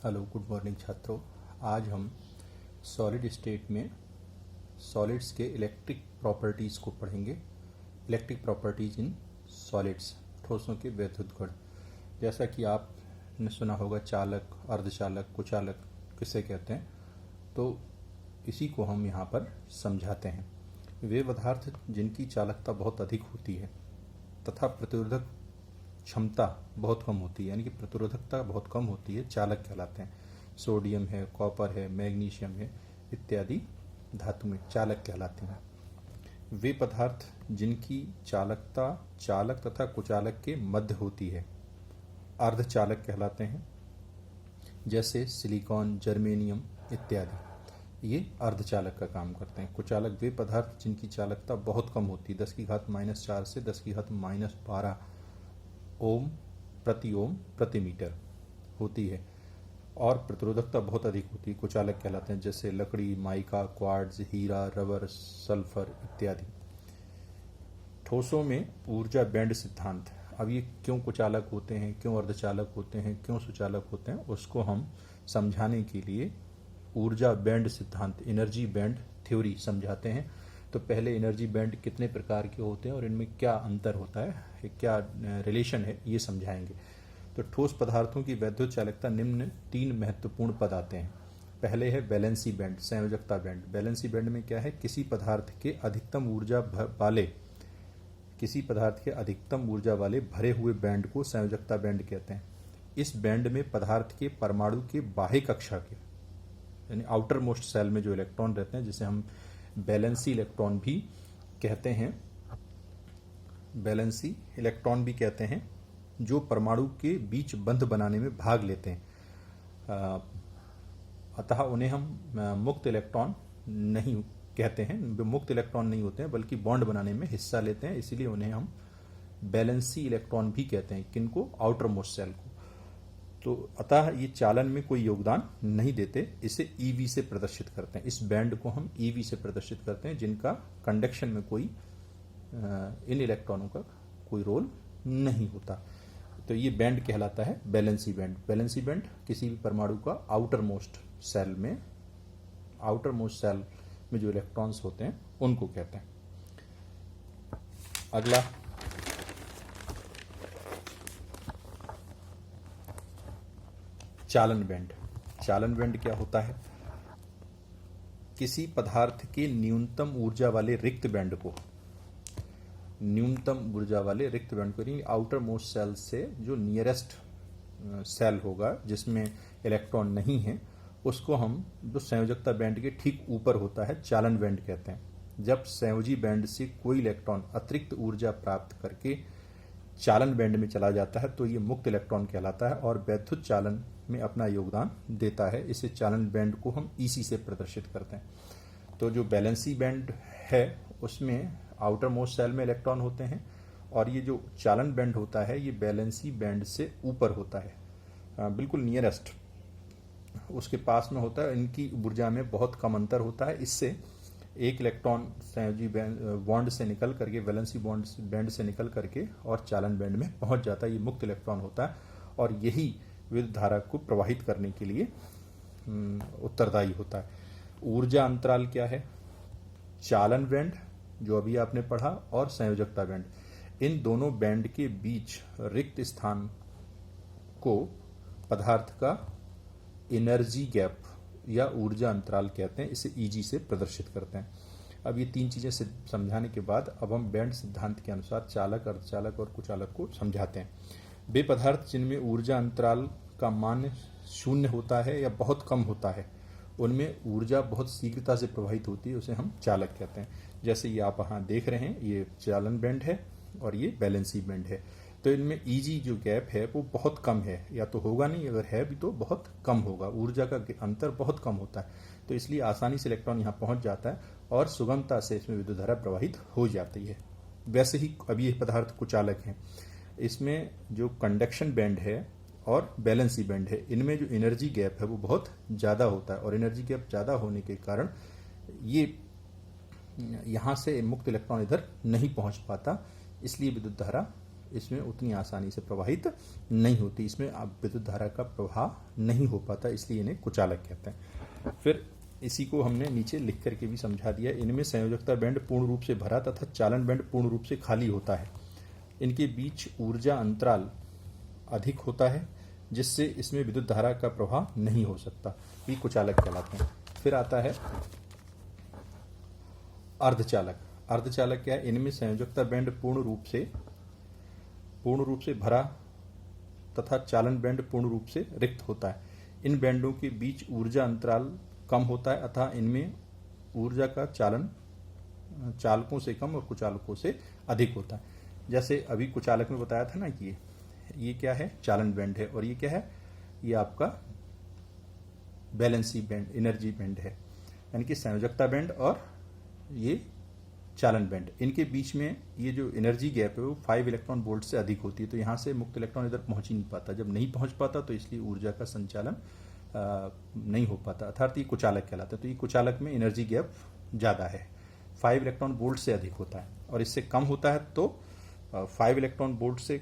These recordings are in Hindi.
हेलो, गुड मॉर्निंग छात्रों। आज हम सॉलिड स्टेट में सॉलिड्स के इलेक्ट्रिक प्रॉपर्टीज़ को पढ़ेंगे। इलेक्ट्रिक प्रॉपर्टीज़ इन सॉलिड्स, ठोसों के वैद्युत गुण। जैसा कि आपने सुना होगा, चालक, अर्धचालक, कुचालक किसे कहते हैं, तो इसी को हम यहाँ पर समझाते हैं। वे पदार्थ जिनकी चालकता बहुत अधिक होती है तथा प्रतिरोधक क्षमता बहुत कम होती है, यानी कि प्रतिरोधकता बहुत कम होती है, चालक कहलाते हैं। सोडियम है, कॉपर है, मैग्नीशियम है इत्यादि धातुएं चालक कहलाती हैं। वे पदार्थ जिनकी चालकता चालक तथा कुचालक के मध्य होती है अर्धचालक कहलाते हैं, जैसे सिलिकॉन, जर्मेनियम इत्यादि। ये अर्धचालक का काम करते हैं। कुचालक वे पदार्थ जिनकी चालकता बहुत कम होती है, 10⁻⁻⁴ से 10⁻⁻12 ओम प्रति मीटर होती है, और प्रतिरोधकता बहुत अधिक होती है, कुचालक कहलाते हैं, जैसे लकड़ी, माइका, क्वार्ट्ज, हीरा, रबर, सल्फर इत्यादि। ठोसों में ऊर्जा बैंड सिद्धांत। अब ये क्यों कुचालक होते हैं, क्यों अर्धचालक होते हैं, क्यों सुचालक होते हैं, उसको हम समझाने के लिए ऊर्जा बैंड सिद्धांत, एनर्जी बैंड थ्योरी समझाते हैं। तो पहले एनर्जी बैंड कितने प्रकार के होते हैं और इनमें क्या अंतर होता है, क्या रिलेशन है, ये समझाएंगे। तो ठोस पदार्थों की वैद्युत चालकता निम्न 3 महत्वपूर्ण पद आते हैं। पहले है वैलेंसी बैंड, संयोजकता बैंड। वैलेंसी बैंड में क्या है, किसी पदार्थ के अधिकतम ऊर्जा वाले भरे हुए बैंड को संयोजकता बैंड कहते हैं। इस बैंड में पदार्थ के परमाणु के बाह्य कक्षा के, यानी आउटर मोस्ट सेल में जो इलेक्ट्रॉन रहते हैं, जिसे हम बैलेंसी इलेक्ट्रॉन भी कहते हैं, बैलेंसी इलेक्ट्रॉन भी कहते हैं, जो परमाणु के बीच बंध बनाने में भाग लेते हैं। अतः उन्हें हम मुक्त इलेक्ट्रॉन नहीं कहते हैं, मुक्त इलेक्ट्रॉन नहीं होते हैं, बल्कि बॉन्ड बनाने में हिस्सा लेते हैं, इसीलिए उन्हें हम बैलेंसी इलेक्ट्रॉन भी कहते हैं। किनको? आउटर मोस्ट सेल को। तो अतः ये चालन में कोई योगदान नहीं देते, इसे ईवी से प्रदर्शित करते हैं। इस बैंड को हम ईवी से प्रदर्शित करते हैं, जिनका कंडक्शन में कोई इन इलेक्ट्रॉनों का कोई रोल नहीं होता। तो ये बैंड कहलाता है बैलेंसी बैंड। बैलेंसी बैंड किसी भी परमाणु का आउटर मोस्ट सेल में जो इलेक्ट्रॉन्स होते हैं उनको कहते हैं। अगला चालन बैंड। चालन बैंड क्या होता है? किसी पदार्थ के न्यूनतम ऊर्जा वाले रिक्त बैंड को आउटर मोस्ट सेल से जो नियरेस्ट सेल होगा जिसमें इलेक्ट्रॉन नहीं है, उसको हम जो संयोजकता बैंड के ठीक ऊपर होता है चालन बैंड कहते हैं। जब संयोजी बैंड से कोई इलेक्ट्रॉन अतिरिक्त ऊर्जा प्राप्त करके चालन बैंड में चला जाता है तो ये मुक्त इलेक्ट्रॉन कहलाता है और वैद्युत चालन में अपना योगदान देता है। इसे चालन बैंड को हम ईसी से प्रदर्शित करते हैं। तो जो बैलेंसी बैंड है उसमें आउटर मोस्ट सेल में इलेक्ट्रॉन होते हैं, और ये जो चालन बैंड होता है ये बैलेंसी बैंड से ऊपर होता है, बिल्कुल नियरेस्ट उसके पास में होता है। इनकी ऊर्जा में बहुत कम अंतर होता है। इससे एक इलेक्ट्रॉन संयोजी बॉन्ड से निकल करके, वैलेंसी बैंड से निकल करके और चालन बैंड में पहुंच जाता है। ये मुक्त इलेक्ट्रॉन होता है और यही विद्युत धारा को प्रवाहित करने के लिए उत्तरदायी होता है। ऊर्जा अंतराल क्या है? चालन बैंड जो अभी आपने पढ़ा और संयोजकता बैंड, इन दोनों बैंड के बीच रिक्त स्थान को पदार्थ का एनर्जी गैप या ऊर्जा अंतराल कहते हैं। इसे ईजी से प्रदर्शित करते हैं। अब ये 3 चीजें समझाने के बाद अब हम बैंड सिद्धांत के अनुसार चालक, अर्धचालक और कुचालक को समझाते हैं। वे पदार्थ जिनमें ऊर्जा अंतराल का मान 0 होता है या बहुत कम होता है, उनमें ऊर्जा बहुत शीघ्रता से प्रवाहित होती है, उसे हम चालक कहते हैं। जैसे ये आप यहाँ देख रहे हैं, ये चालन बैंड है और ये बैलेंसी बैंड है। तो इनमें ईजी जो गैप है वो बहुत कम है, या तो होगा नहीं, अगर है भी तो बहुत कम होगा, ऊर्जा का अंतर बहुत कम होता है। तो इसलिए आसानी से इलेक्ट्रॉन यहाँ पहुंच जाता है और सुगमता से इसमें विद्युत धारा प्रवाहित हो जाती है। वैसे ही अब ये पदार्थ कुचालक हैं। इसमें जो कंडक्शन बैंड है और बैलेंसी बैंड है, इनमें जो एनर्जी गैप है वो बहुत ज़्यादा होता है, और एनर्जी गैप ज़्यादा होने के कारण ये यहाँ से मुक्त इलेक्ट्रॉन इधर नहीं पहुँच पाता, इसलिए विद्युत धारा इसमें उतनी आसानी से प्रवाहित नहीं होती, इसमें अब विद्युत धारा का प्रवाह नहीं हो पाता, इसलिए इन्हें कुचालक कहते हैं। फिर इसी को हमने नीचे लिख करके भी समझा दिया। इनमें संयोजकता बैंड पूर्ण रूप से भरा तथा चालन बैंड पूर्ण रूप से खाली होता है। इनके बीच ऊर्जा अंतराल अधिक होता है, जिससे इसमें विद्युत धारा का प्रवाह नहीं हो सकता, ये कुचालक कहलाते हैं। फिर आता है अर्धचालक। अर्धचालक क्या है? इनमें संयोजकता बैंड पूर्ण रूप से भरा तथा चालन बैंड पूर्ण रूप से रिक्त होता है। इन बैंडों के बीच ऊर्जा अंतराल कम होता है अतः इनमें ऊर्जा का चालन चालकों से कम और कुचालकों से अधिक होता है। जैसे अभी कुचालक में बताया था ना कि ये क्या है? चालन बैंड है, और ये क्या है? ये आपका बैलेंसी बैंड, एनर्जी बैंड है, यानी कि संयोजकता बैंड और ये चालन बैंड। इनके बीच में ये जो एनर्जी गैप है वो 5 इलेक्ट्रॉन वोल्ट से अधिक होती है, तो यहाँ से मुक्त इलेक्ट्रॉन इधर पहुंच ही नहीं पाता। जब नहीं पहुंच पाता तो इसलिए ऊर्जा का संचालन नहीं हो पाता, अर्थात ये कुचालक कहलाता है। तो ये कुचालक में एनर्जी गैप ज़्यादा है, 5 इलेक्ट्रॉन वोल्ट से अधिक होता है, और इससे कम होता है तो 5 इलेक्ट्रॉन वोल्ट से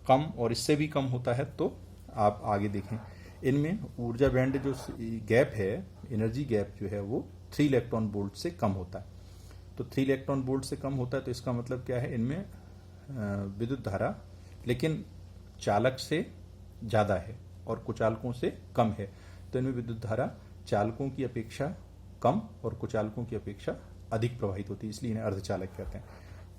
कम और इससे भी कम होता है तो आप आगे देखें। इनमें ऊर्जा बैंड जो गैप है, एनर्जी गैप जो है वो 3 इलेक्ट्रॉन वोल्ट से कम होता है। तो 3 इलेक्ट्रॉन वोल्ट से कम होता है, तो इसका मतलब क्या है? इनमें विद्युत धारा लेकिन चालक से ज़्यादा है और कुचालकों से कम है, तो इनमें विद्युत धारा चालकों की अपेक्षा कम और कुचालकों की अपेक्षा अधिक प्रवाहित होती है, इसलिए इन्हें अर्धचालक कहते हैं।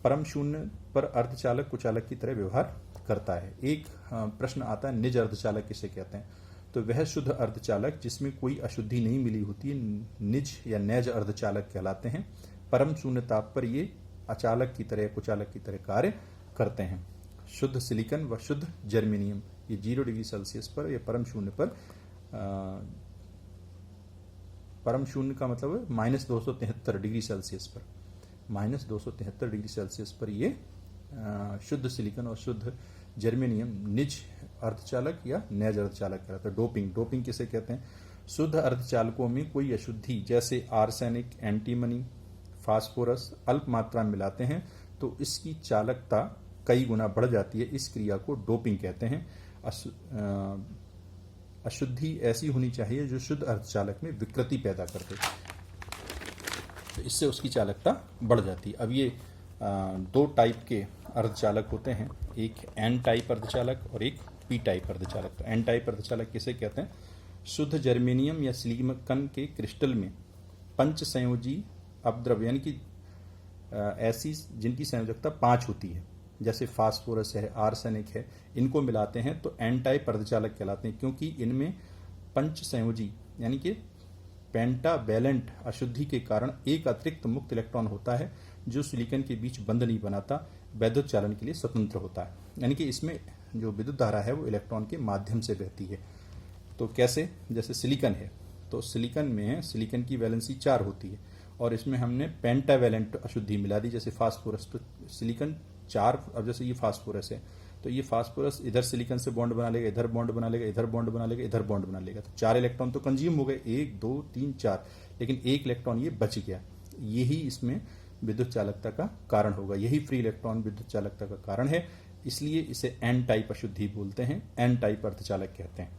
परम शून्य पर अर्धचालक कुचालक की तरह व्यवहार करता है। एक प्रश्न आता है, निज अर्धचालक किसे कहते हैं? तो वह शुद्ध अर्धचालक जिसमें कोई अशुद्धि नहीं मिली होती है निज या नैज अर्धचालक कहलाते हैं। परम शून्य ताप पर ये अचालक की तरह, कुचालक की तरह कार्य करते हैं। शुद्ध सिलिकन व शुद्ध जर्मेनियम ये 0 डिग्री सेल्सियस पर या परम शून्य पर, परम शून्य का मतलब है -273 डिग्री सेल्सियस पर, -273 डिग्री सेल्सियस पर ये शुद्ध सिलिकन और शुद्ध जर्मेनियम निज अर्धचालक या नैज अर्धचालक कहलाता है। डोपिंग किसे कहते हैं? शुद्ध अर्धचालकों में कोई अशुद्धि जैसे आर्सेनिक, एंटीमनी, फास्फोरस अल्प मात्रा में मिलाते हैं तो इसकी चालकता कई गुना बढ़ जाती है। इस क्रिया को डोपिंग कहते हैं। अशुद्धि ऐसी होनी चाहिए जो शुद्ध अर्धचालक में विकृति पैदा कर दे, तो इससे उसकी चालकता बढ़ जाती है। अब ये 2 टाइप के अर्धचालक होते हैं, एक एन टाइप अर्धचालक और एक पी टाइप अर्धचालक। तो एन टाइप अर्धचालक किसे कहते हैं? शुद्ध जर्मेनियम या सिलिकन के क्रिस्टल में पंच संयोजी अपद्रव्य, यानी कि ऐसी जिनकी संयोजकता 5 होती है, जैसे फास्फोरस है, आर्सेनिक है, इनको मिलाते हैं तो एन टाइप अर्धचालक कहलाते हैं, क्योंकि इनमें पंच संयोजी यानी कि पेंटावैलेंट अशुद्धि के कारण एक अतिरिक्त मुक्त इलेक्ट्रॉन होता है जो सिलिकन के बीच बंध नहीं बनाता, वैद्युत चालन के लिए स्वतंत्र होता है। यानी कि इसमें जो विद्युत धारा है वो इलेक्ट्रॉन के माध्यम से बहती है। तो कैसे? जैसे सिलिकन है तो सिलिकन में सिलिकन की वैलेंसी 4 होती है और इसमें हमने पेंटावैलेंट अशुद्धि मिला दी, जैसे फास्फोरस। तो सिलिकन 4, अब जैसे ये फास्फोरस है तो ये फास्फोरस इधर सिलिकन से बॉन्ड बना लेगा, इधर बॉन्ड बना लेगा, इधर बॉन्ड बना लेगा, इधर बॉन्ड बना लेगा, तो 4 इलेक्ट्रॉन तो कंज्यूम हो गए, 1 2 3 4, लेकिन 1 इलेक्ट्रॉन ये बच गया। यही इसमें विद्युत चालकता का कारण होगा, यही फ्री इलेक्ट्रॉन विद्युत चालकता का कारण है, इसलिए इसे एन टाइप अशुद्धि बोलते हैं, एन टाइप अर्धचालक कहते हैं।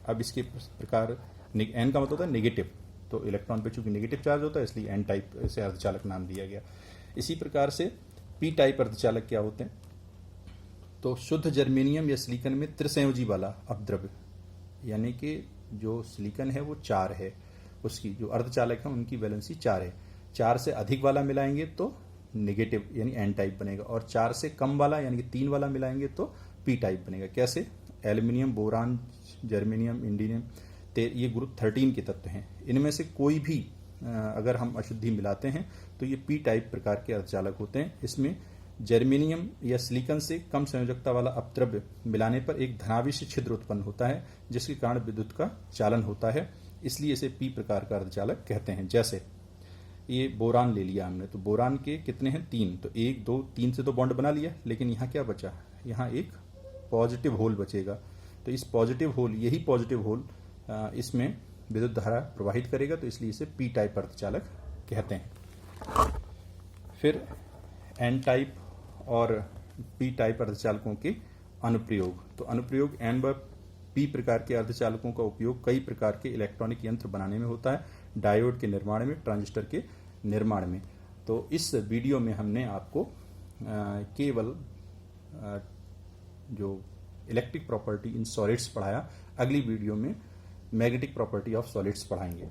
अब इसके प्रकार, एन का मतलब होता है नेगेटिव, तो इलेक्ट्रॉन पे चूंकि नेगेटिव चार्ज होता है इसलिए एन टाइप से अर्धचालक नाम दिया गया। इसी प्रकार से पी टाइप अर्धचालक क्या होते हैं? तो शुद्ध जर्मेनियम या सिलिकन में त्रिसंयोजी वाला अपद्रव्य, यानी कि जो सिलिकन है वो 4 है, उसकी जो अर्धचालक है उनकी वैलेंसी 4 है। 4 से अधिक वाला मिलाएंगे तो नेगेटिव यानी एन टाइप बनेगा, और 4 से कम वाला यानी कि 3 वाला मिलाएंगे तो पी टाइप बनेगा। कैसे? एल्यूमिनियम, बोरान, जर्मेनियम, इंडियम, ये ग्रुप 13 के तत्व हैं। इनमें से कोई भी अगर हम अशुद्धि मिलाते हैं तो ये पी टाइप प्रकार के अर्धचालक होते हैं। इसमें जर्मेनियम या सिलिकन से कम संयोजकता वाला अपद्रव्य मिलाने पर एक धनावेशी छिद्र उत्पन्न होता है जिसके कारण विद्युत का चालन होता है, इसलिए इसे पी प्रकार का अर्धचालक कहते हैं। जैसे ये बोरान ले लिया हमने, तो बोरान के कितने हैं? 3, तो 1 2 3 से तो बॉन्ड बना लिया, लेकिन यहाँ क्या बचा? यहाँ एक पॉजिटिव होल बचेगा, तो इस पॉजिटिव होल, यही पॉजिटिव होल इसमें विद्युत धारा प्रवाहित करेगा, तो इसलिए इसे पी टाइप अर्धचालक कहते हैं। फिर एन टाइप और पी टाइप अर्धचालकों के अनुप्रयोग। तो अनुप्रयोग एन व पी प्रकार के अर्धचालकों का उपयोग कई प्रकार के इलेक्ट्रॉनिक यंत्र बनाने में होता है, डायोड के निर्माण में, ट्रांजिस्टर के निर्माण में। तो इस वीडियो में हमने आपको केवल जो इलेक्ट्रिक प्रॉपर्टी इन सॉलिड्स पढ़ाया। अगली वीडियो में मैग्नेटिक प्रॉपर्टी ऑफ सॉलिड्स पढ़ाएंगे।